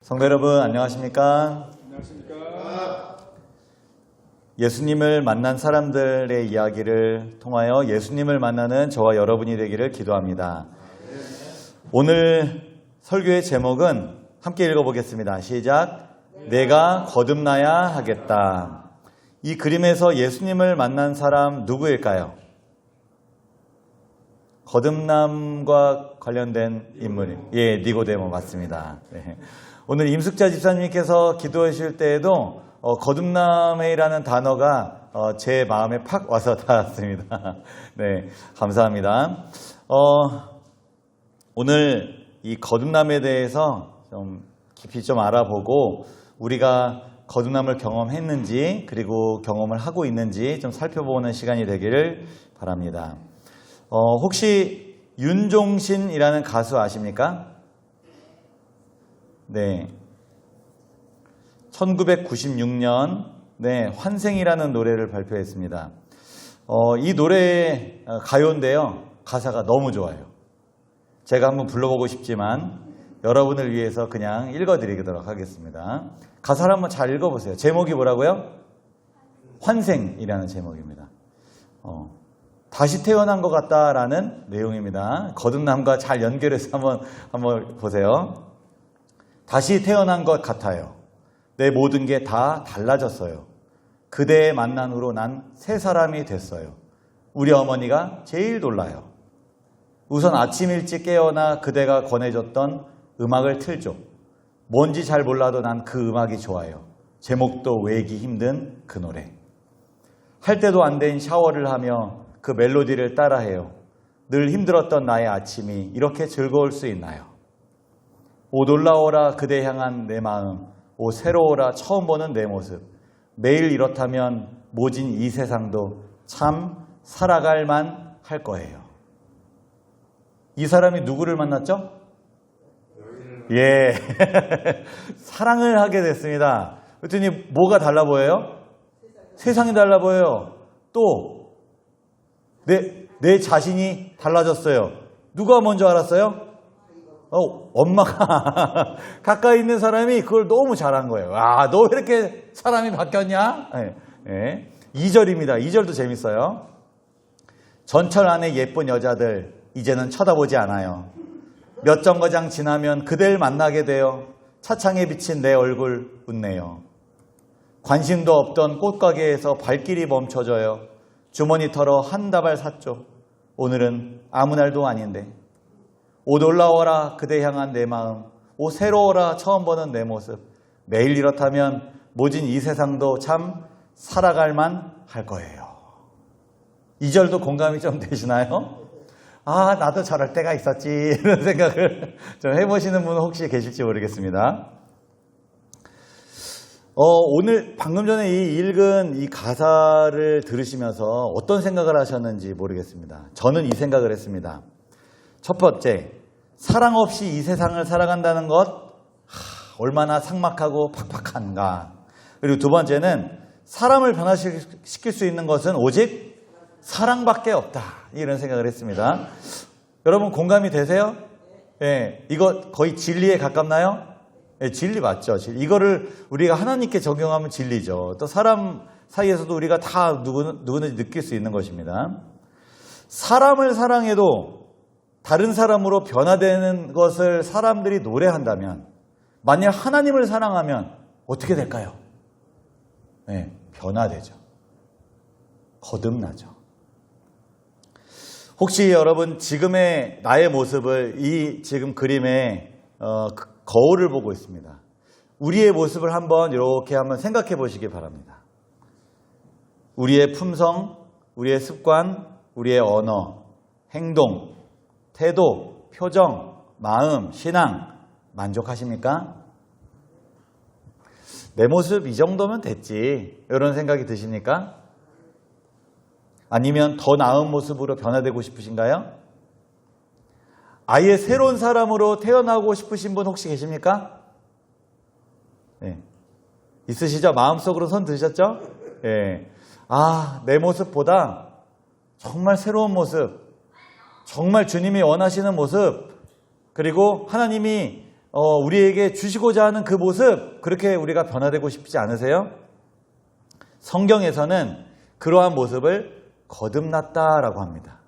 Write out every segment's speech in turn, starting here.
성도 여러분 안녕하십니까? 안녕하십니까? 예수님을 만난 사람들의 이야기를 통하여 예수님을 만나는 저와 여러분이 되기를 기도합니다. 오늘 설교의 제목은 함께 읽어보겠습니다. 시작. 내가 거듭나야 하겠다. 이 그림에서 예수님을 만난 사람 누구일까요? 거듭남과 관련된 인물. 예, 니고데모 맞습니다. 네. 오늘 임숙자 집사님께서 기도하실 때에도 거듭남이라는 단어가 제 마음에 팍 와서 닿았습니다. 네, 감사합니다. 오늘 이 거듭남에 대해서 좀 깊이 좀 알아보고 우리가 거듭남을 경험했는지 그리고 경험을 하고 있는지 좀 살펴보는 시간이 되기를 바랍니다. 혹시 윤종신이라는 가수 아십니까? 네. 1996년 환생이라는 노래를 발표했습니다. 이 노래 가요인데요. 가사가 너무 좋아요. 제가 한번 불러보고 싶지만 여러분을 위해서 그냥 읽어드리도록 하겠습니다. 가사를 한번 잘 읽어보세요. 제목이 뭐라고요? 환생이라는 제목입니다. 다시 태어난 것 같다라는 내용입니다. 거듭남과 잘 연결해서 한번 보세요. 다시 태어난 것 같아요. 내 모든 게 다 달라졌어요. 그대의 만남 후로 난 새 사람이 됐어요. 우리 어머니가 제일 놀라요. 우선 아침 일찍 깨어나 그대가 권해줬던 음악을 틀죠. 뭔지 잘 몰라도 난 그 음악이 좋아요. 제목도 외우기 힘든 그 노래. 할 때도 안 된 샤워를 하며 그 멜로디를 따라해요. 늘 힘들었던 나의 아침이 이렇게 즐거울 수 있나요? 오 놀라워라 그대 향한 내 마음, 오 새로워라 처음 보는 내 모습. 매일 이렇다면 모진 이 세상도 참 살아갈 만 할 거예요. 이 사람이 누구를 만났죠? 예, 사랑을 하게 됐습니다. 그랬더니 뭐가 달라 보여요? 세상이 달라 보여요. 또 내 자신이 달라졌어요. 누가 먼저 알았어요? 엄마가 가까이 있는 사람이 그걸 너무 잘한 거예요. 아, 너 왜 이렇게 사람이 바뀌었냐? 네, 네. 2절입니다. 2절도 재밌어요. 전철 안에 예쁜 여자들 이제는 쳐다보지 않아요. 몇 정거장 지나면 그댈 만나게 되어 차창에 비친 내 얼굴 웃네요. 관심도 없던 꽃가게에서 발길이 멈춰져요. 주머니 털어 한 다발 샀죠. 오늘은 아무 날도 아닌데. 오 놀라워라 그대 향한 내 마음, 오 새로워라 처음 보는 내 모습. 매일 이렇다면 모진 이 세상도 참 살아갈 만 할 거예요. 2절도 공감이 좀 되시나요? 아, 나도 저럴 때가 있었지 이런 생각을 좀 해보시는 분 혹시 계실지 모르겠습니다. 오늘 방금 전에 읽은 이 가사를 들으시면서 어떤 생각을 하셨는지 모르겠습니다. 저는 이 생각을 했습니다. 첫 번째, 사랑 없이 이 세상을 살아간다는 것 얼마나 삭막하고 팍팍한가. 그리고 두 번째는 사람을 변화시킬 수 있는 것은 오직 사랑밖에 없다. 이런 생각을 했습니다. 여러분 공감이 되세요? 예, 이거 거의 진리에 가깝나요? 예, 진리 맞죠? 이거를 우리가 하나님께 적용하면 진리죠. 또 사람 사이에서도 우리가 다 누구든지 느낄 수 있는 것입니다. 사람을 사랑해도 다른 사람으로 변화되는 것을 사람들이 노래한다면, 만약 하나님을 사랑하면 어떻게 될까요? 네, 변화되죠. 거듭나죠. 혹시 여러분 지금의 나의 모습을 이 지금 그림에 거울을 보고 있습니다. 우리의 모습을 한번 이렇게 한번 생각해 보시기 바랍니다. 우리의 품성, 우리의 습관, 우리의 언어, 행동, 태도, 표정, 마음, 신앙 만족하십니까? 내 모습 이 정도면 됐지 이런 생각이 드십니까? 아니면 더 나은 모습으로 변화되고 싶으신가요? 아예 새로운 사람으로 태어나고 싶으신 분 혹시 계십니까? 네. 있으시죠? 마음속으로 손 드셨죠? 네. 아, 내 모습보다 정말 새로운 모습, 정말 주님이 원하시는 모습, 그리고 하나님이 우리에게 주시고자 하는 그 모습, 그렇게 우리가 변화되고 싶지 않으세요? 성경에서는 그러한 모습을 거듭났다라고 합니다.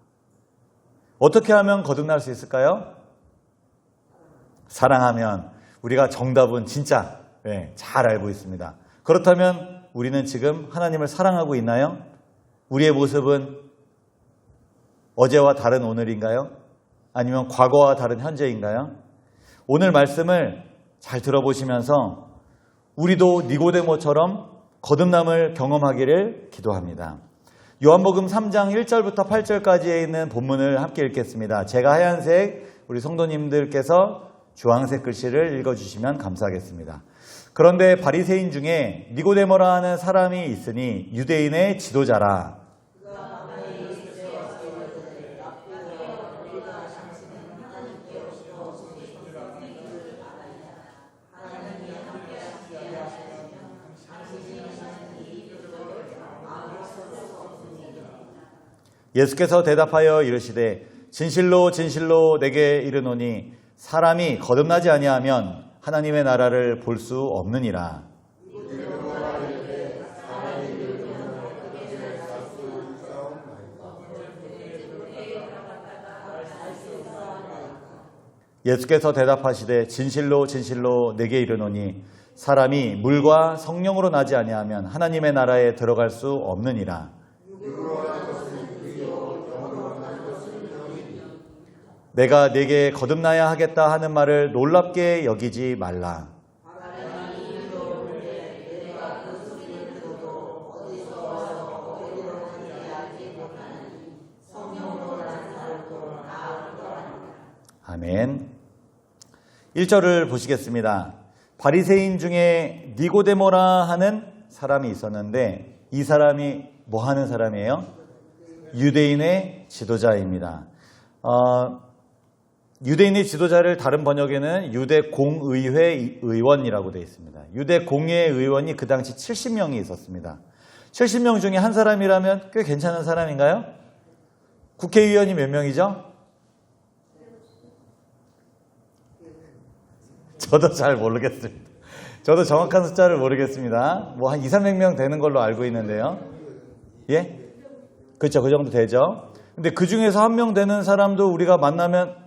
어떻게 하면 거듭날 수 있을까요? 사랑하면. 우리가 정답은 진짜 잘 알고 있습니다. 그렇다면 우리는 지금 하나님을 사랑하고 있나요? 우리의 모습은 어제와 다른 오늘인가요? 아니면 과거와 다른 현재인가요? 오늘 말씀을 잘 들어보시면서 우리도 니고데모처럼 거듭남을 경험하기를 기도합니다. 요한복음 3장 1절부터 8절까지에 있는 본문을 함께 읽겠습니다. 제가 하얀색, 우리 성도님들께서 주황색 글씨를 읽어주시면 감사하겠습니다. 그런데 바리새인 중에 니고데모라 하는 사람이 있으니 유대인의 지도자라. 예수께서 대답하여 이르시되 진실로 진실로 내게 이르노니 사람이 거듭나지 아니하면 하나님의 나라를 볼 수 없느니라. 예수께서 대답하시되 진실로 진실로 내게 이르노니 사람이 물과 성령으로 나지 아니하면 하나님의 나라에 들어갈 수 없느니라. 내가 네게 거듭나야 하겠다 하는 말을 놀랍게 여기지 말라. 아멘. 1절을 보시겠습니다. 바리새인 중에 니고데모라 하는 사람이 있었는데 이 사람이 뭐 하는 사람이에요? 유대인의 지도자입니다. 유대인의 지도자를 다른 번역에는 유대공의회 의원이라고 되어 있습니다. 유대공의회 의원이 그 당시 70명이 있었습니다. 70명 중에 한 사람이라면 꽤 괜찮은 사람인가요? 국회의원이 몇 명이죠? 저도 잘 모르겠습니다. 저도 정확한 숫자를 모르겠습니다. 뭐 한 200~300명 되는 걸로 알고 있는데요. 예? 그렇죠. 그 정도 되죠. 근데 그 중에서 한 명 되는 사람도 우리가 만나면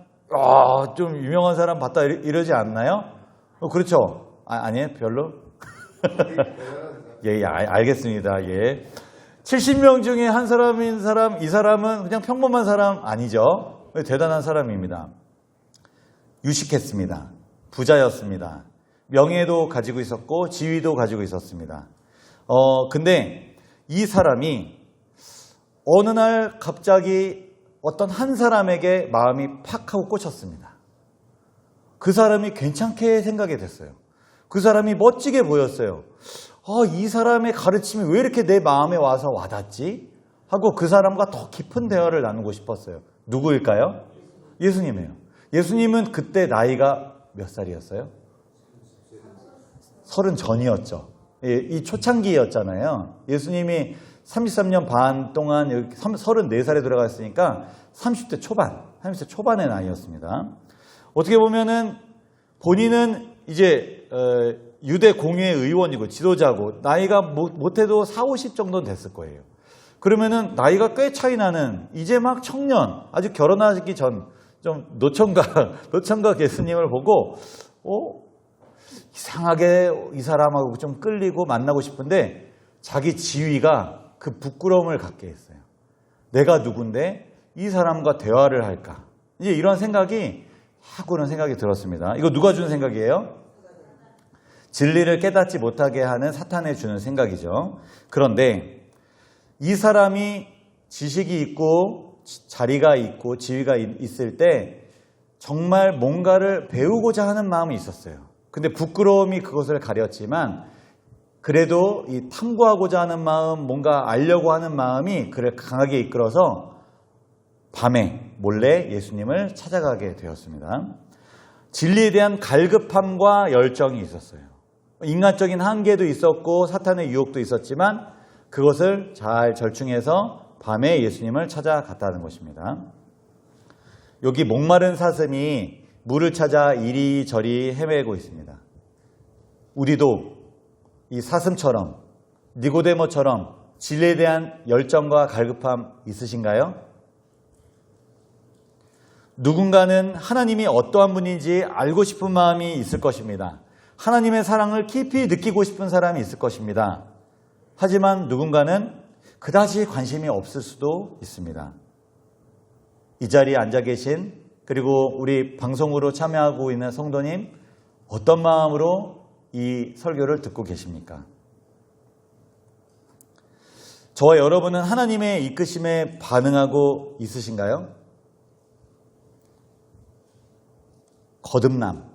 좀 유명한 사람 봤다 이러지 않나요? 그렇죠. 아니에요? 별로? 예, 알겠습니다. 예. 70명 중에 한 사람인 사람, 이 사람은 그냥 평범한 사람 아니죠. 대단한 사람입니다. 유식했습니다. 부자였습니다. 명예도 가지고 있었고 지위도 가지고 있었습니다. 근데 이 사람이 어느 날 갑자기 어떤 한 사람에게 마음이 팍 하고 꽂혔습니다. 그 사람이 괜찮게 생각이 됐어요. 그 사람이 멋지게 보였어요. 이 사람의 가르침이 왜 이렇게 내 마음에 와서 와닿지? 하고 그 사람과 더 깊은 대화를 나누고 싶었어요. 누구일까요? 예수님이에요. 예수님은 그때 나이가 몇 살이었어요? 30 전이었죠. 이 초창기였잖아요. 예수님이 33년 반 동안 34살에 들어갔으니까 30대 초반의 나이였습니다. 어떻게 보면은 본인은 이제 유대 공회 의원이고 지도자고 나이가 못해도 40~50 정도는 됐을 거예요. 그러면은 나이가 꽤 차이 나는 이제 막 청년, 아직 결혼하기 전 좀 노총각 예수님을 보고 이상하게 이 사람하고 좀 끌리고 만나고 싶은데 자기 지위가 그 부끄러움을 갖게 했어요. 내가 누군데 이 사람과 대화를 할까? 이제 이런 생각이 그런 생각이 들었습니다. 이거 누가 준 생각이에요? 진리를 깨닫지 못하게 하는 사탄이 주는 생각이죠. 그런데 이 사람이 지식이 있고 자리가 있고 지위가 있을 때 정말 뭔가를 배우고자 하는 마음이 있었어요. 근데 부끄러움이 그것을 가렸지만 그래도 이 탐구하고자 하는 마음, 뭔가 알려고 하는 마음이 그를 강하게 이끌어서 밤에 몰래 예수님을 찾아가게 되었습니다. 진리에 대한 갈급함과 열정이 있었어요. 인간적인 한계도 있었고 사탄의 유혹도 있었지만 그것을 잘 절충해서 밤에 예수님을 찾아갔다는 것입니다. 여기 목마른 사슴이 물을 찾아 이리저리 헤매고 있습니다. 우리도 이 사슴처럼 니고데모처럼 진리에 대한 열정과 갈급함 있으신가요? 누군가는 하나님이 어떠한 분인지 알고 싶은 마음이 있을 것입니다. 하나님의 사랑을 깊이 느끼고 싶은 사람이 있을 것입니다. 하지만 누군가는 그다지 관심이 없을 수도 있습니다. 이 자리에 앉아 계신 그리고 우리 방송으로 참여하고 있는 성도님, 어떤 마음으로 이 설교를 듣고 계십니까? 저와 여러분은 하나님의 이끄심에 반응하고 있으신가요? 거듭남,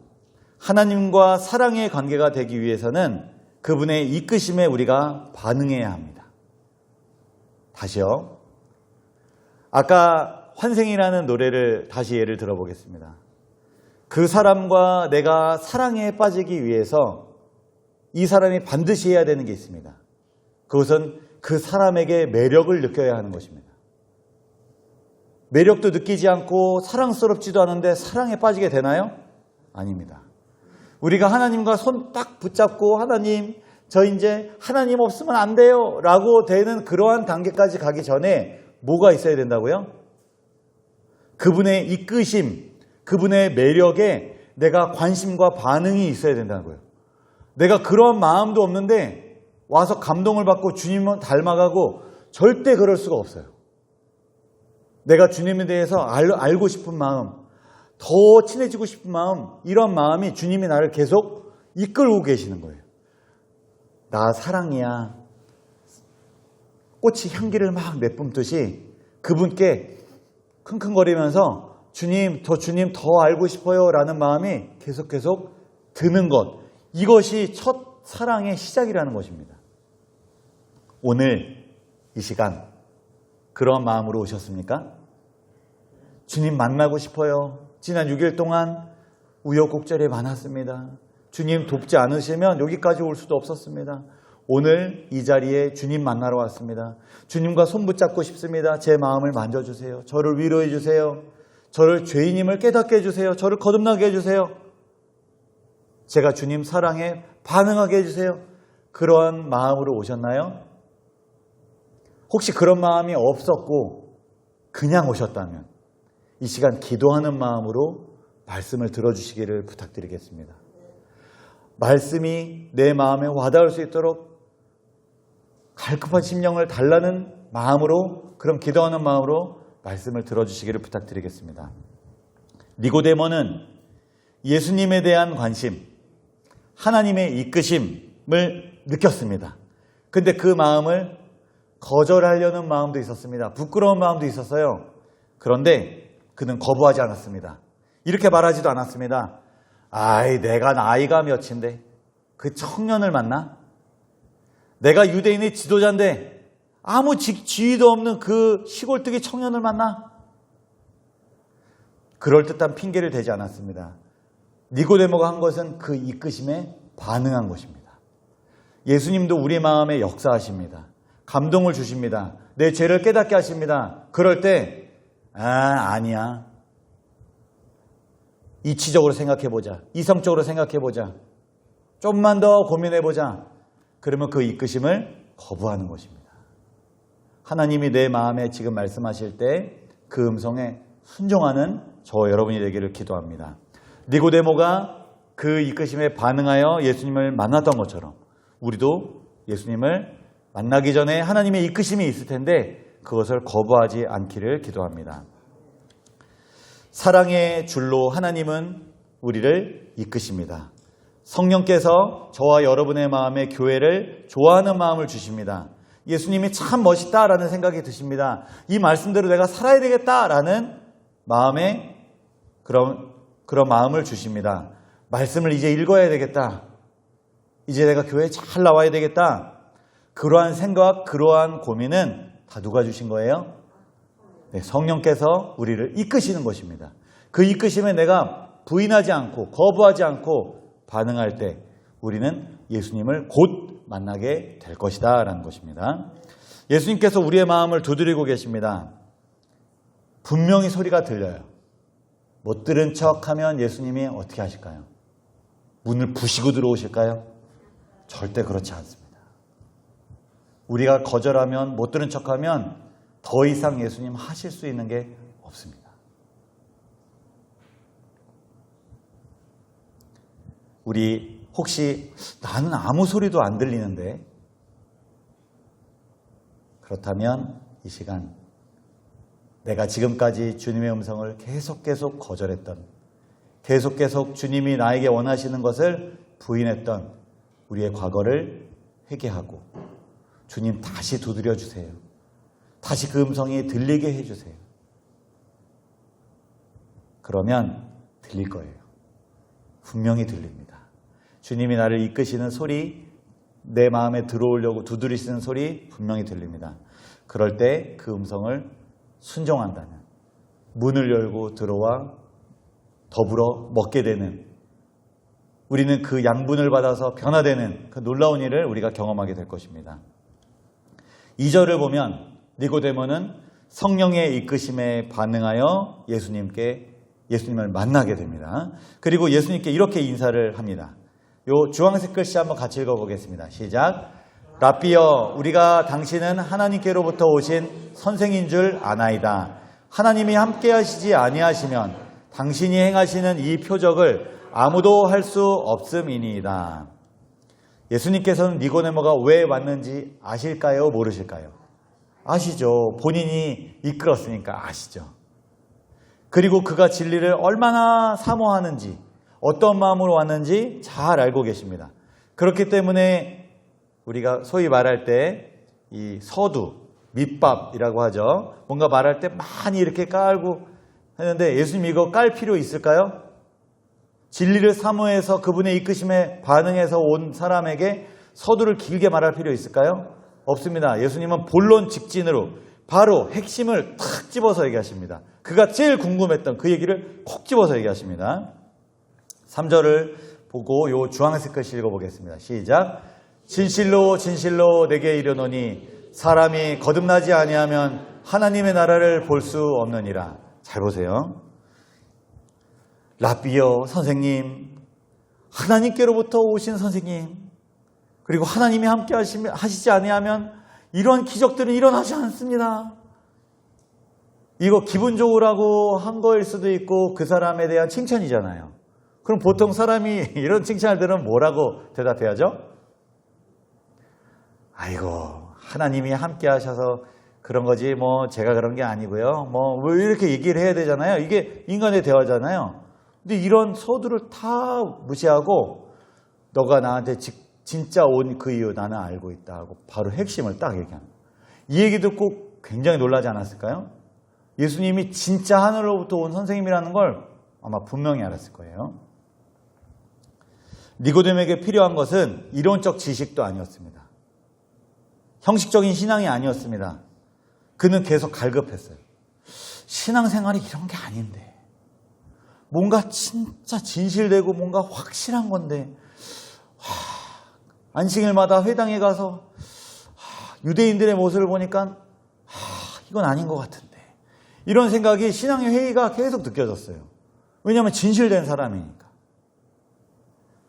하나님과 사랑의 관계가 되기 위해서는 그분의 이끄심에 우리가 반응해야 합니다. 다시요. 아까 환생이라는 노래를 다시 예를 들어보겠습니다. 그 사람과 내가 사랑에 빠지기 위해서 이 사람이 반드시 해야 되는 게 있습니다. 그것은 그 사람에게 매력을 느껴야 하는 것입니다. 매력도 느끼지 않고 사랑스럽지도 않은데 사랑에 빠지게 되나요? 아닙니다. 우리가 하나님과 손 딱 붙잡고 하나님, 저 이제 하나님 없으면 안 돼요 라고 되는 그러한 단계까지 가기 전에 뭐가 있어야 된다고요? 그분의 이끄심, 그분의 매력에 내가 관심과 반응이 있어야 된다고요. 내가 그런 마음도 없는데 와서 감동을 받고 주님을 닮아가고 절대 그럴 수가 없어요. 내가 주님에 대해서 알고 싶은 마음, 더 친해지고 싶은 마음, 이런 마음이 주님이 나를 계속 이끌고 계시는 거예요. 나 사랑이야. 꽃이 향기를 막 내뿜듯이 그분께 킁킁거리면서 주님, 주님 더 알고 싶어요 라는 마음이 계속 드는 것, 이것이 첫 사랑의 시작이라는 것입니다. 오늘 이 시간 그런 마음으로 오셨습니까? 주님 만나고 싶어요. 지난 6일 동안 우여곡절이 많았습니다. 주님 돕지 않으시면 여기까지 올 수도 없었습니다. 오늘 이 자리에 주님 만나러 왔습니다. 주님과 손 붙잡고 싶습니다. 제 마음을 만져주세요. 저를 위로해 주세요. 저를 죄인임을 깨닫게 해주세요. 저를 거듭나게 해주세요. 제가 주님 사랑에 반응하게 해주세요. 그러한 마음으로 오셨나요? 혹시 그런 마음이 없었고 그냥 오셨다면 이 시간 기도하는 마음으로 말씀을 들어주시기를 부탁드리겠습니다. 말씀이 내 마음에 와닿을 수 있도록 갈급한 심령을 달라는 마음으로, 그럼 기도하는 마음으로 말씀을 들어주시기를 부탁드리겠습니다. 니고데모는 예수님에 대한 관심, 하나님의 이끄심을 느꼈습니다. 근데 그 마음을 거절하려는 마음도 있었습니다. 부끄러운 마음도 있었어요. 그런데 그는 거부하지 않았습니다. 이렇게 말하지도 않았습니다. 아이, 내가 나이가 몇인데 그 청년을 만나? 내가 유대인의 지도자인데 아무 지위도 없는 그 시골뜨기 청년을 만나? 그럴듯한 핑계를 대지 않았습니다. 니고데모가 한 것은 그 이끄심에 반응한 것입니다. 예수님도 우리 마음에 역사하십니다. 감동을 주십니다. 내 죄를 깨닫게 하십니다. 그럴 때 아니야. 이치적으로 생각해보자. 이성적으로 생각해보자. 좀만 더 고민해보자. 그러면 그 이끄심을 거부하는 것입니다. 하나님이 내 마음에 지금 말씀하실 때 그 음성에 순종하는 저와 여러분이 되기를 기도합니다. 니고데모가 그 이끄심에 반응하여 예수님을 만났던 것처럼 우리도 예수님을 만나기 전에 하나님의 이끄심이 있을 텐데 그것을 거부하지 않기를 기도합니다. 사랑의 줄로 하나님은 우리를 이끄십니다. 성령께서 저와 여러분의 마음에 교회를 좋아하는 마음을 주십니다. 예수님이 참 멋있다라는 생각이 드십니다. 이 말씀대로 내가 살아야 되겠다라는 마음에 그런 마음을 주십니다. 말씀을 이제 읽어야 되겠다. 이제 내가 교회에 잘 나와야 되겠다. 그러한 생각, 그러한 고민은 다 누가 주신 거예요? 네, 성령께서 우리를 이끄시는 것입니다. 그 이끄심에 내가 부인하지 않고 거부하지 않고 반응할 때 우리는 예수님을 곧 만나게 될 것이다 라는 것입니다. 예수님께서 우리의 마음을 두드리고 계십니다. 분명히 소리가 들려요. 못 들은 척하면 예수님이 어떻게 하실까요? 문을 부시고 들어오실까요? 절대 그렇지 않습니다. 우리가 거절하면, 못 들은 척하면 더 이상 예수님 하실 수 있는 게 없습니다. 우리 혹시 나는 아무 소리도 안 들리는데, 그렇다면 이 시간 내가 지금까지 주님의 음성을 계속 거절했던, 계속 주님이 나에게 원하시는 것을 부인했던 우리의 과거를 회개하고 주님 다시 두드려 주세요. 다시 그 음성이 들리게 해주세요. 그러면 들릴 거예요. 분명히 들립니다. 주님이 나를 이끄시는 소리, 내 마음에 들어오려고 두드리시는 소리 분명히 들립니다. 그럴 때 그 음성을 순종한다면 문을 열고 들어와 더불어 먹게 되는, 우리는 그 양분을 받아서 변화되는 그 놀라운 일을 우리가 경험하게 될 것입니다. 2절을 보면 니고데모는 성령의 이끄심에 반응하여 예수님을 만나게 됩니다. 그리고 예수님께 이렇게 인사를 합니다. 요 주황색 글씨 한번 같이 읽어보겠습니다. 시작. 라삐여, 우리가 당신은 하나님께로부터 오신 선생인 줄 아나이다. 하나님이 함께 하시지 아니하시면 당신이 행하시는 이 표적을 아무도 할 수 없음이니이다. 예수님께서는 니고데모가 왜 왔는지 아실까요? 모르실까요? 아시죠. 본인이 이끌었으니까 아시죠. 그리고 그가 진리를 얼마나 사모하는지, 어떤 마음으로 왔는지 잘 알고 계십니다. 그렇기 때문에 우리가 소위 말할 때 이 서두, 밑밥이라고 하죠. 뭔가 말할 때 많이 이렇게 깔고 했는데 예수님 이거 깔 필요 있을까요? 진리를 사모해서 그분의 이끄심에 반응해서 온 사람에게 서두를 길게 말할 필요 있을까요? 없습니다. 예수님은 본론 직진으로 바로 핵심을 탁 집어서 얘기하십니다. 그가 제일 궁금했던 그 얘기를 콕 집어서 얘기하십니다. 3절을 보고 요 주황색 글씨 읽어보겠습니다. 시작. 진실로 진실로 내게 이르노니 사람이 거듭나지 아니하면 하나님의 나라를 볼 수 없느니라. 잘 보세요. 라삐여, 선생님, 하나님께로부터 오신 선생님, 그리고 하나님이 함께 하시지 아니하면 이런 기적들은 일어나지 않습니다. 이거 기분 좋으라고 한 거일 수도 있고 그 사람에 대한 칭찬이잖아요. 그럼 보통 사람이 이런 칭찬을 들으면 뭐라고 대답해야죠? 아이고, 하나님이 함께 하셔서 그런 거지 뭐 제가 그런 게 아니고요. 뭐 이렇게 얘기를 해야 되잖아요. 이게 인간의 대화잖아요. 근데 이런 서두를 다 무시하고 너가 나한테 진짜 온 그 이유 나는 알고 있다 하고 바로 핵심을 딱 얘기합니다. 이 얘기 듣고 굉장히 놀라지 않았을까요? 예수님이 진짜 하늘로부터 온 선생님이라는 걸 아마 분명히 알았을 거예요. 니고데모에게 필요한 것은 이론적 지식도 아니었습니다. 형식적인 신앙이 아니었습니다. 그는 계속 갈급했어요. 신앙생활이 이런 게 아닌데, 뭔가 진짜 진실되고 뭔가 확실한 건데, 안식일마다 회당에 가서 유대인들의 모습을 보니까 이건 아닌 것 같은데, 이런 생각이 신앙의 회의가 계속 느껴졌어요. 왜냐하면 진실된 사람이니까.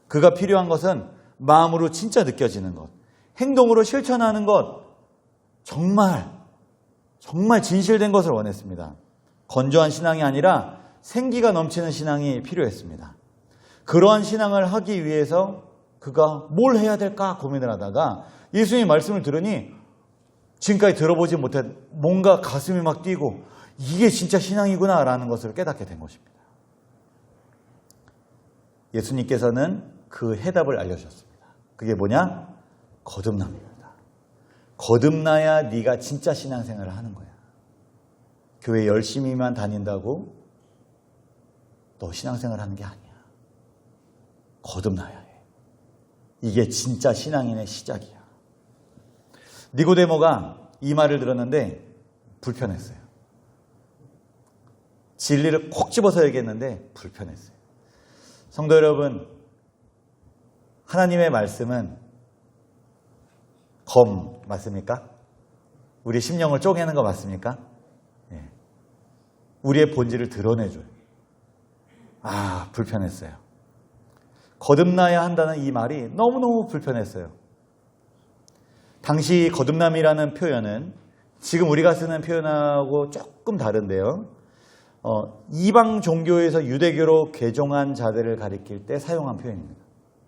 그가 필요한 것은 마음으로 진짜 느껴지는 것, 행동으로 실천하는 것, 정말 진실된 것을 원했습니다. 건조한 신앙이 아니라 생기가 넘치는 신앙이 필요했습니다. 그러한 신앙을 하기 위해서 그가 뭘 해야 될까 고민을 하다가 예수님의 말씀을 들으니 지금까지 들어보지 못한 뭔가 가슴이 막 뛰고 이게 진짜 신앙이구나 라는 것을 깨닫게 된 것입니다. 예수님께서는 그 해답을 알려주셨습니다. 그게 뭐냐? 거듭납니다. 거듭나야 네가 진짜 신앙생활을 하는 거야. 교회 열심히만 다닌다고 너 신앙생활 하는 게 아니야. 거듭나야 해. 이게 진짜 신앙인의 시작이야. 니고데모가 이 말을 들었는데 불편했어요. 진리를 콕 집어서 얘기했는데 불편했어요. 성도 여러분, 하나님의 말씀은 검 맞습니까? 우리 심령을 쪼개는 거 맞습니까? 예. 우리의 본질을 드러내줘요. 불편했어요. 거듭나야 한다는 이 말이 너무너무 불편했어요. 당시 거듭남이라는 표현은 지금 우리가 쓰는 표현하고 조금 다른데요. 이방 종교에서 유대교로 개종한 자들을 가리킬 때 사용한 표현입니다.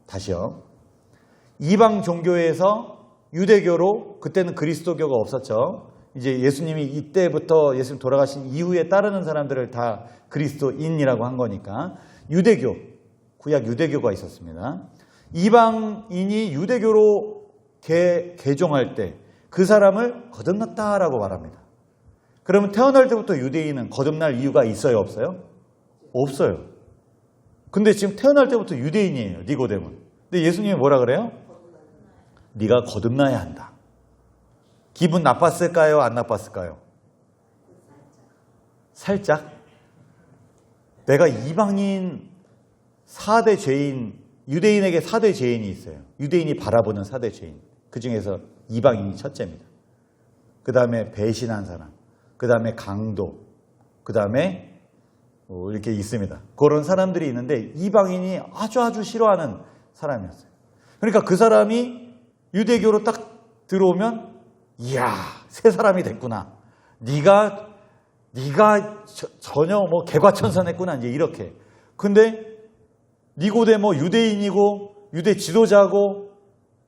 다시요. 이방 종교에서 유대교로, 그때는 그리스도교가 없었죠. 이제 예수님이 이때부터 예수님 돌아가신 이후에 따르는 사람들을 다 그리스도인이라고 한 거니까 유대교, 구약 유대교가 있었습니다. 이방인이 유대교로 개종할 때 그 사람을 거듭났다라고 말합니다. 그러면 태어날 때부터 유대인은 거듭날 이유가 있어요, 없어요? 없어요. 근데 지금 태어날 때부터 유대인이에요, 니고데모는. 근데 예수님이 뭐라 그래요? 네가 거듭나야 한다. 기분 나빴을까요? 안 나빴을까요? 살짝. 내가 이방인 4대 죄인, 유대인에게 4대 죄인이 있어요. 유대인이 바라보는 4대 죄인. 그 중에서 이방인이 첫째입니다. 그 다음에 배신한 사람, 그 다음에 강도, 그 다음에 이렇게 있습니다. 그런 사람들이 있는데 이방인이 아주 싫어하는 사람이었어요. 그러니까 그 사람이 유대교로 딱 들어오면 이야, 새 사람이 됐구나. 네가 전혀 개과천선했구나. 이제 이렇게. 근데 니고데모 유대인이고 유대 지도자고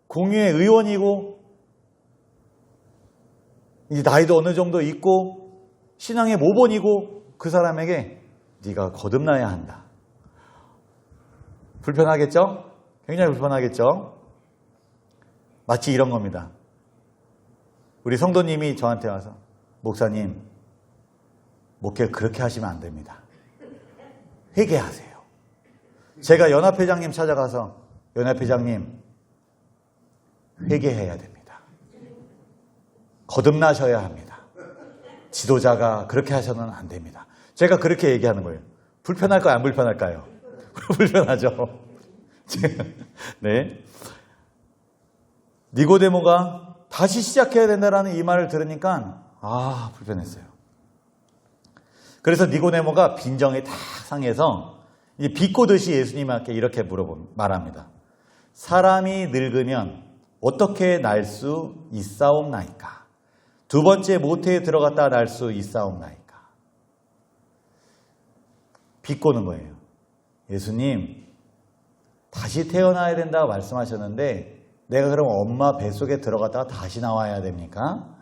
공의회 의원이고 이제 나이도 어느 정도 있고 신앙의 모본이고 그 사람에게 네가 거듭나야 한다. 불편하겠죠? 굉장히 불편하겠죠? 마치 이런 겁니다. 우리 성도님이 저한테 와서 목사님, 목회를 그렇게 하시면 안 됩니다. 회개하세요. 제가 연합회장님 찾아가서 연합회장님 회개해야 됩니다. 거듭나셔야 합니다. 지도자가 그렇게 하셔서는 안 됩니다. 제가 그렇게 얘기하는 거예요. 불편할까요? 안 불편할까요? 불편하죠. 네. 니고데모가 다시 시작해야 된다라는 이 말을 들으니까 불편했어요. 그래서 니고데모가 빈정이 다 상해서 비꼬듯이 예수님께 이렇게 말합니다. 사람이 늙으면 어떻게 날 수 있사옵나이까? 두 번째 모태에 들어갔다 날 수 있사옵나이까? 비꼬는 거예요. 예수님, 다시 태어나야 된다고 말씀하셨는데 내가 그럼 엄마 뱃속에 들어갔다가 다시 나와야 됩니까?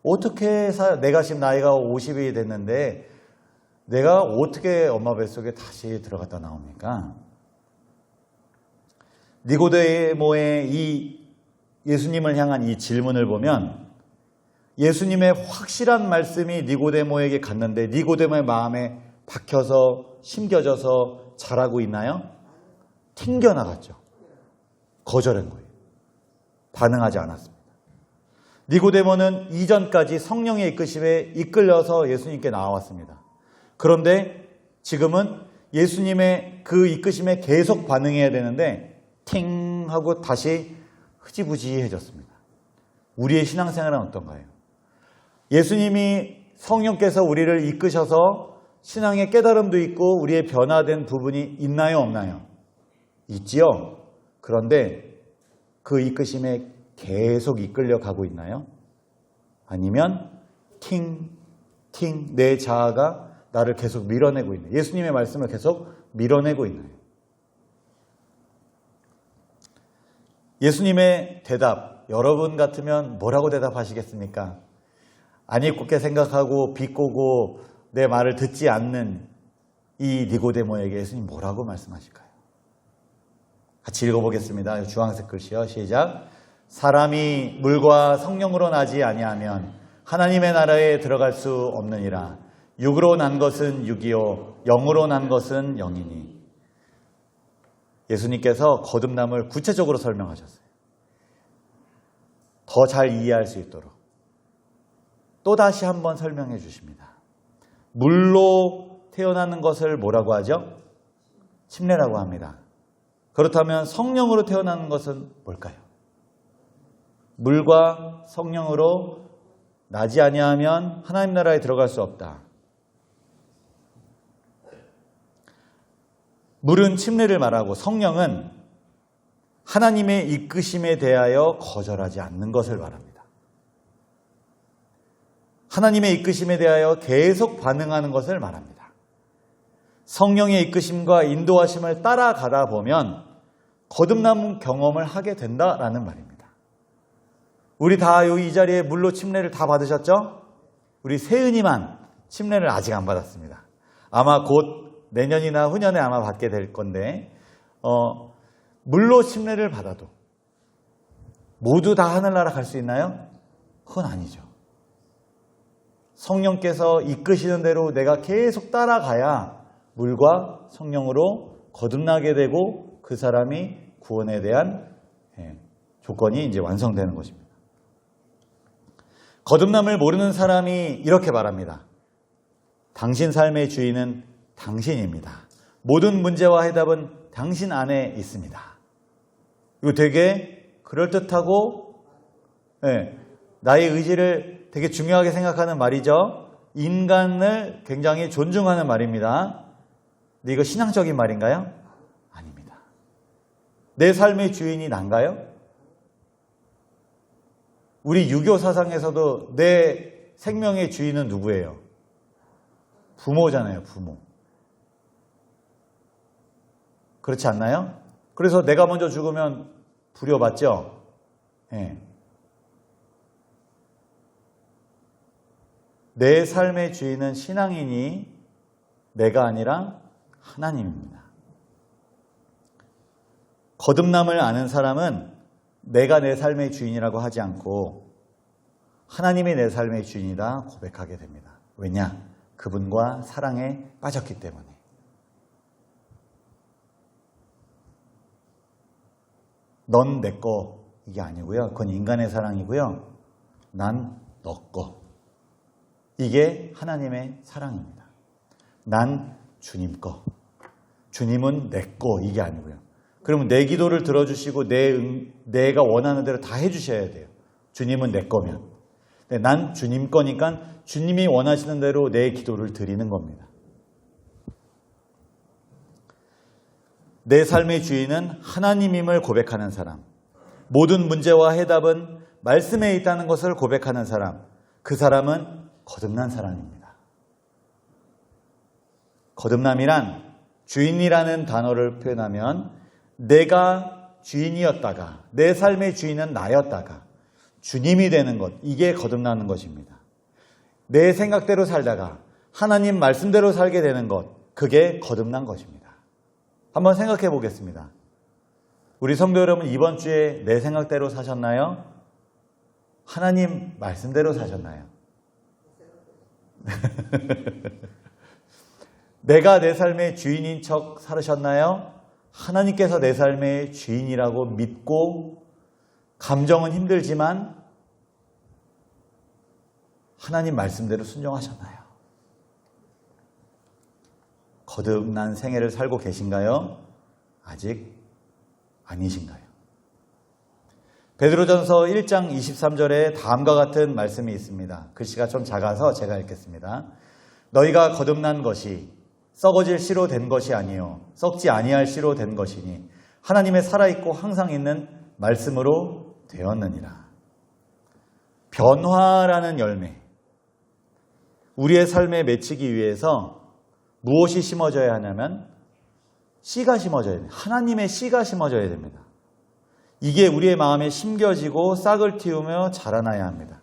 어떻게 내가 지금 나이가 50이 됐는데 내가 어떻게 엄마 뱃속에 다시 들어갔다 나옵니까? 니고데모의 이 예수님을 향한 이 질문을 보면 예수님의 확실한 말씀이 니고데모에게 갔는데 니고데모의 마음에 박혀서 심겨져서 자라고 있나요? 튕겨나갔죠. 거절한 거예요. 반응하지 않았습니다. 니고데모는 이전까지 성령의 이끄심에 이끌려서 예수님께 나왔습니다. 그런데 지금은 예수님의 그 이끄심에 계속 반응해야 되는데 팅 하고 다시 흐지부지해졌습니다. 우리의 신앙생활은 어떤가요? 예수님이 성령께서 우리를 이끄셔서 신앙의 깨달음도 있고 우리의 변화된 부분이 있나요? 없나요? 있지요. 그런데 그 이끄심에 계속 이끌려 가고 있나요? 아니면 내 자아가 나를 계속 밀어내고 있나요? 예수님의 말씀을 계속 밀어내고 있나요? 예수님의 대답, 여러분 같으면 뭐라고 대답하시겠습니까? 아니 곱게 생각하고 비꼬고 내 말을 듣지 않는 이 니고데모에게 예수님 뭐라고 말씀하실까요? 같이 읽어보겠습니다. 주황색 글씨요. 시작. 사람이 물과 성령으로 나지 아니하면 하나님의 나라에 들어갈 수 없느니라. 육으로 난 것은 육이요 영으로 난 것은 영이니. 예수님께서 거듭남을 구체적으로 설명하셨어요. 더 잘 이해할 수 있도록 또다시 한번 설명해 주십니다. 물로 태어나는 것을 뭐라고 하죠? 침례라고 합니다. 그렇다면 성령으로 태어나는 것은 뭘까요? 물과 성령으로 나지 아니하면 하나님 나라에 들어갈 수 없다. 물은 침례를 말하고 성령은 하나님의 이끄심에 대하여 거절하지 않는 것을 말합니다. 하나님의 이끄심에 대하여 계속 반응하는 것을 말합니다. 성령의 이끄심과 인도하심을 따라가다 보면 거듭남 경험을 하게 된다라는 말입니다. 우리 다 이 자리에 물로 침례를 다 받으셨죠? 우리 세은이만 침례를 아직 안 받았습니다. 아마 곧 내년이나 후년에 아마 받게 될 건데 물로 침례를 받아도 모두 다 하늘나라 갈 수 있나요? 그건 아니죠. 성령께서 이끄시는 대로 내가 계속 따라가야 물과 성령으로 거듭나게 되고 그 사람이 구원에 대한 조건이 이제 완성되는 것입니다. 거듭남을 모르는 사람이 이렇게 말합니다. 당신 삶의 주인은 당신입니다. 모든 문제와 해답은 당신 안에 있습니다. 이거 되게 그럴듯하고 나의 의지를 되게 중요하게 생각하는 말이죠. 인간을 굉장히 존중하는 말입니다. 근데 이거 신앙적인 말인가요? 아닙니다. 내 삶의 주인이 난가요? 우리 유교 사상에서도 내 생명의 주인은 누구예요? 부모잖아요, 부모. 그렇지 않나요? 그래서 내가 먼저 죽으면 부려받죠? 내 삶의 주인은 신앙이니 내가 아니라 하나님입니다. 거듭남을 아는 사람은 내가 내 삶의 주인이라고 하지 않고 하나님이 내 삶의 주인이다 고백하게 됩니다. 왜냐? 그분과 사랑에 빠졌기 때문에. 넌 내 거 이게 아니고요. 그건 인간의 사랑이고요. 난 너 거. 이게 하나님의 사랑입니다. 난 주님 거. 주님은 내 거 이게 아니고요. 그러면 내 기도를 들어주시고 내가 원하는 대로 다 해주셔야 돼요. 주님은 내 거면. 난 주님 거니까 주님이 원하시는 대로 내 기도를 드리는 겁니다. 내 삶의 주인은 하나님임을 고백하는 사람, 모든 문제와 해답은 말씀에 있다는 것을 고백하는 사람, 그 사람은 거듭난 사람입니다. 거듭남이란 주인이라는 단어를 표현하면 내가 주인이었다가 내 삶의 주인은 나였다가 주님이 되는 것, 이게 거듭나는 것입니다. 내 생각대로 살다가 하나님 말씀대로 살게 되는 것, 그게 거듭난 것입니다. 한번 생각해 보겠습니다. 우리 성도 여러분, 이번 주에 내 생각대로 사셨나요? 하나님 말씀대로 사셨나요? 내가 내 삶의 주인인 척 살으셨나요? 하나님께서 내 삶의 주인이라고 믿고 감정은 힘들지만 하나님 말씀대로 순종하셨나요? 거듭난 생애를 살고 계신가요? 아직 아니신가요? 베드로전서 1장 23절에 다음과 같은 말씀이 있습니다. 글씨가 좀 작아서 제가 읽겠습니다. 너희가 거듭난 것이 썩어질 씨로 된 것이 아니요 썩지 아니할 씨로 된 것이니 하나님의 살아있고 항상 있는 말씀으로 되었느니라. 변화라는 열매, 우리의 삶에 맺히기 위해서 무엇이 심어져야 하냐면 씨가 심어져야 됩니다. 하나님의 씨가 심어져야 됩니다. 이게 우리의 마음에 심겨지고 싹을 틔우며 자라나야 합니다.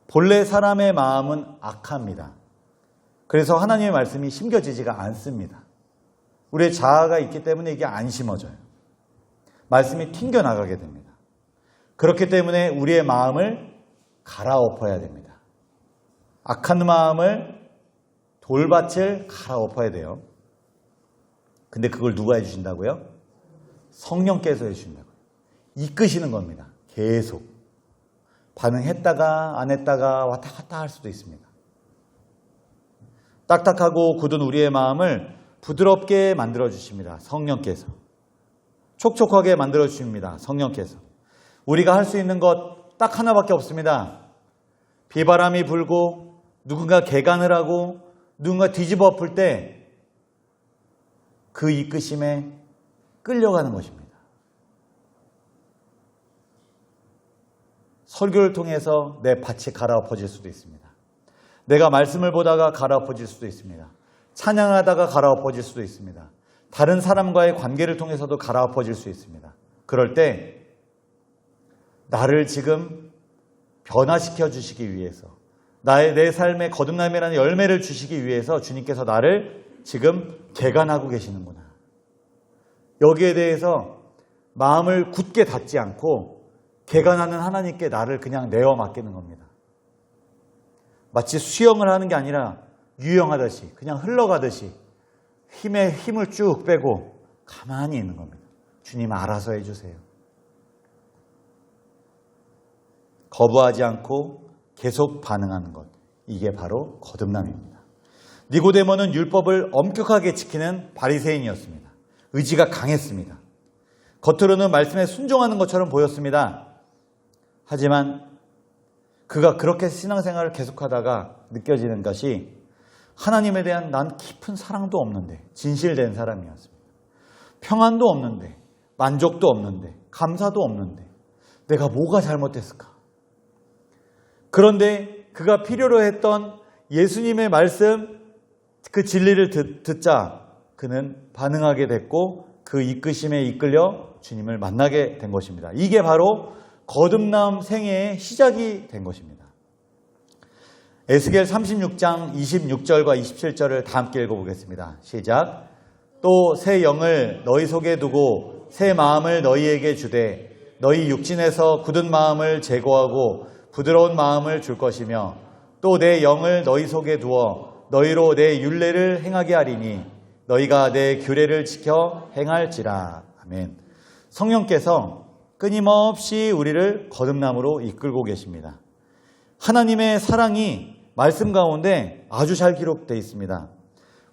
본래 사람의 마음은 악합니다. 그래서 하나님의 말씀이 심겨지지가 않습니다. 우리의 자아가 있기 때문에 이게 안 심어져요. 말씀이 튕겨나가게 됩니다. 그렇기 때문에 우리의 마음을 갈아엎어야 됩니다. 악한 마음을 돌밭을 갈아엎어야 돼요. 근데 그걸 누가 해주신다고요? 성령께서 해주신다고요. 이끄시는 겁니다. 계속. 반응했다가 안 했다가 왔다 갔다 할 수도 있습니다. 딱딱하고 굳은 우리의 마음을 부드럽게 만들어주십니다. 성령께서. 촉촉하게 만들어주십니다. 성령께서. 우리가 할 수 있는 것 딱 하나밖에 없습니다. 비바람이 불고 누군가 개간을 하고 누군가 뒤집어 엎을 때 그 이끄심에 끌려가는 것입니다. 설교를 통해서 내 밭이 갈아엎어질 수도 있습니다. 내가 말씀을 보다가 갈아엎어질 수도 있습니다. 찬양하다가 갈아엎어질 수도 있습니다. 다른 사람과의 관계를 통해서도 갈아엎어질 수 있습니다. 그럴 때 나를 지금 변화시켜 주시기 위해서, 내 삶에 거듭남이라는 열매를 주시기 위해서 주님께서 나를 지금 개간하고 계시는구나. 여기에 대해서 마음을 굳게 닫지 않고 개간하는 하나님께 나를 그냥 내어 맡기는 겁니다. 마치 수영을 하는 게 아니라 유영하듯이, 그냥 흘러가듯이 힘을 쭉 빼고 가만히 있는 겁니다. 주님 알아서 해주세요. 거부하지 않고 계속 반응하는 것, 이게 바로 거듭남입니다. 니고데모는 율법을 엄격하게 지키는 바리새인이었습니다. 의지가 강했습니다. 겉으로는 말씀에 순종하는 것처럼 보였습니다. 하지만 그가 그렇게 신앙생활을 계속하다가 느껴지는 것이 하나님에 대한 난 깊은 사랑도 없는데, 진실된 사람이었습니다. 평안도 없는데, 만족도 없는데, 감사도 없는데 내가 뭐가 잘못됐을까? 그런데 그가 필요로 했던 예수님의 말씀, 그 진리를 듣자 그는 반응하게 됐고 그 이끄심에 이끌려 주님을 만나게 된 것입니다. 이게 바로 거듭남 생애의 시작이 된 것입니다. 에스겔 36장 26절과 27절을 다 함께 읽어보겠습니다. 시작. 또 새 영을 너희 속에 두고 새 마음을 너희에게 주되 너희 육신에서 굳은 마음을 제거하고 부드러운 마음을 줄 것이며 또 내 영을 너희 속에 두어 너희로 내 율례를 행하게 하리니 너희가 내 규례를 지켜 행할지라. 아멘. 성령께서 끊임없이 우리를 거듭남으로 이끌고 계십니다. 하나님의 사랑이 말씀 가운데 아주 잘 기록되어 있습니다.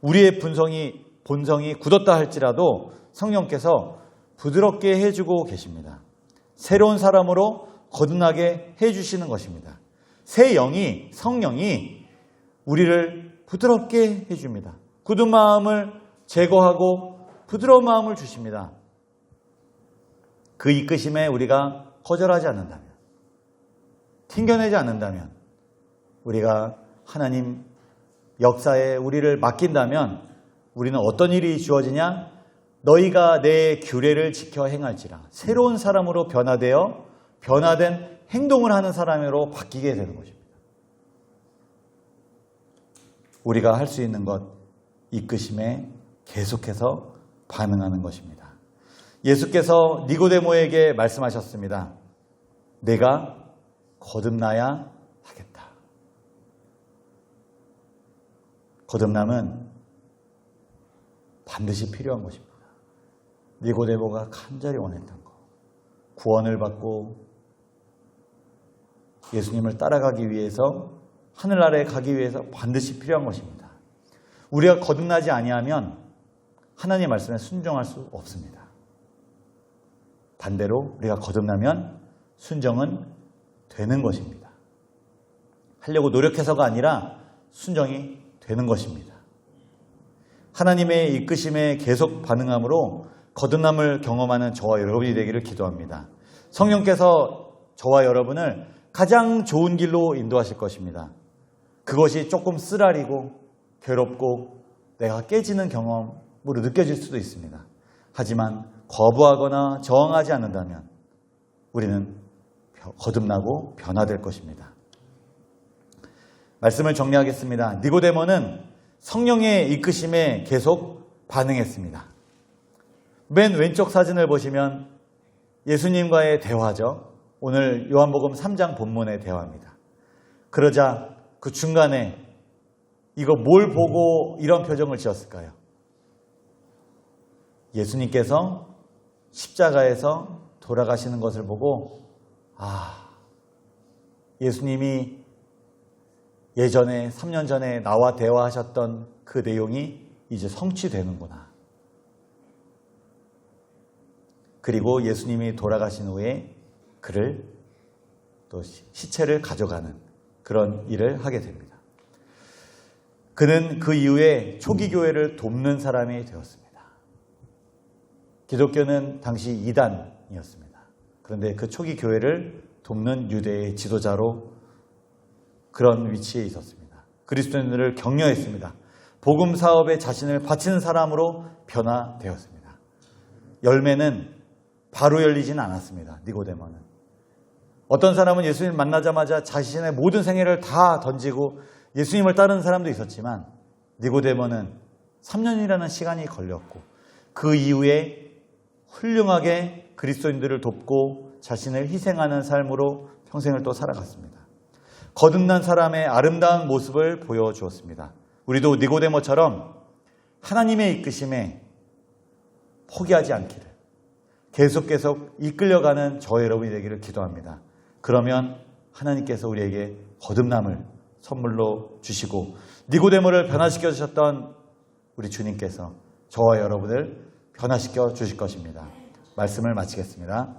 우리의 본성이 굳었다 할지라도 성령께서 부드럽게 해주고 계십니다. 새로운 사람으로 거듭나게 해주시는 것입니다. 새 영이, 성령이 우리를 부드럽게 해줍니다. 굳은 마음을 제거하고 부드러운 마음을 주십니다. 그 이끄심에 우리가 거절하지 않는다면, 튕겨내지 않는다면, 우리가 하나님 역사에 우리를 맡긴다면 우리는 어떤 일이 주어지냐? 너희가 내 규례를 지켜 행할지라. 새로운 사람으로 변화된 행동을 하는 사람으로 바뀌게 되는 것입니다. 우리가 할 수 있는 것, 이끄심에 계속해서 반응하는 것입니다. 예수께서 니고데모에게 말씀하셨습니다. 내가 거듭나야 하겠다. 거듭남은 반드시 필요한 것입니다. 니고데모가 간절히 원했던 것, 구원을 받고 예수님을 따라가기 위해서, 하늘나라에 가기 위해서 반드시 필요한 것입니다. 우리가 거듭나지 아니하면 하나님의 말씀에 순종할 수 없습니다. 반대로 우리가 거듭나면 순종은 되는 것입니다. 하려고 노력해서가 아니라 순종이 되는 것입니다. 하나님의 이끄심에 계속 반응함으로 거듭남을 경험하는 저와 여러분이 되기를 기도합니다. 성령께서 저와 여러분을 가장 좋은 길로 인도하실 것입니다. 그것이 조금 쓰라리고 괴롭고 내가 깨지는 경험으로 느껴질 수도 있습니다. 하지만 거부하거나 저항하지 않는다면 우리는 거듭나고 변화될 것입니다. 말씀을 정리하겠습니다. 니고데모는 성령의 이끄심에 계속 반응했습니다. 맨 왼쪽 사진을 보시면 예수님과의 대화죠. 오늘 요한복음 3장 본문의 대화입니다. 그러자 그 중간에 이거 뭘 보고 이런 표정을 지었을까요? 예수님께서 십자가에서 돌아가시는 것을 보고 예수님이 예전에 3년 전에 나와 대화하셨던 그 내용이 이제 성취되는구나. 그리고 예수님이 돌아가신 후에 그를 또 시체를 가져가는 그런 일을 하게 됩니다. 그는 그 이후에 초기 교회를 돕는 사람이 되었습니다. 기독교는 당시 이단이었습니다. 그런데 그 초기 교회를 돕는 유대의 지도자로 그런 위치에 있었습니다. 그리스도인들을 격려했습니다. 복음 사업에 자신을 바치는 사람으로 변화되었습니다. 열매는 바로 열리진 않았습니다. 니고데모는. 어떤 사람은 예수님 만나자마자 자신의 모든 생애를 다 던지고 예수님을 따르는 사람도 있었지만 니고데모는 3년이라는 시간이 걸렸고 그 이후에 훌륭하게 그리스도인들을 돕고 자신을 희생하는 삶으로 평생을 또 살아갔습니다. 거듭난 사람의 아름다운 모습을 보여주었습니다. 우리도 니고데모처럼 하나님의 이끄심에 포기하지 않기를 계속 이끌려가는 저와 여러분이 되기를 기도합니다. 그러면 하나님께서 우리에게 거듭남을 선물로 주시고 니고데모를 변화시켜 주셨던 우리 주님께서 저와 여러분을 변화시켜 주실 것입니다. 말씀을 마치겠습니다.